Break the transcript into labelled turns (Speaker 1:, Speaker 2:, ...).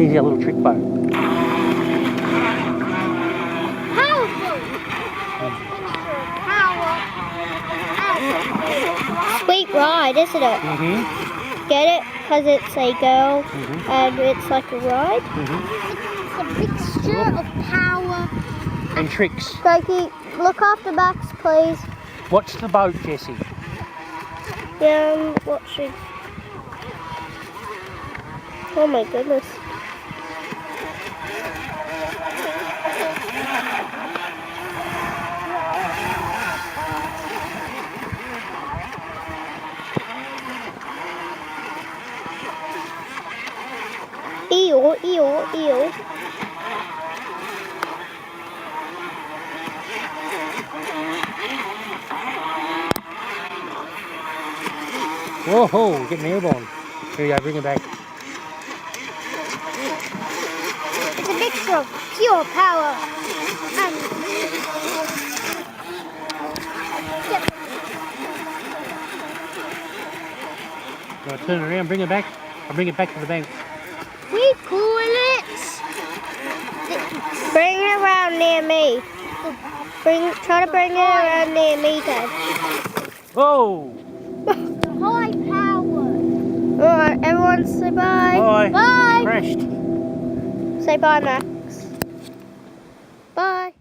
Speaker 1: Here's our little trick boat.
Speaker 2: Powerful. Sweet ride, isn't it? Get it? Because it's a girl and it's like a ride. It's a mixture of power
Speaker 1: And tricks.
Speaker 2: Gracie, look after Max, please.
Speaker 1: Watch the boat, Jessie.
Speaker 2: Yeah, I'm watching. Oh my goodness. Eel, eel, eel.
Speaker 1: Whoa, getting airborne. Here we go, bring it back.
Speaker 2: It's a mixture of pure power and...
Speaker 1: Right, turn it around, bring it back. I'll bring it back to the bank.
Speaker 2: We call it... Bring it around near me. Try to bring it around near me, Dad.
Speaker 1: Whoa!
Speaker 2: High power. Alright, everyone say bye.
Speaker 1: Bye.
Speaker 2: Bye.
Speaker 1: Crashed.
Speaker 2: Say bye, Max. Bye.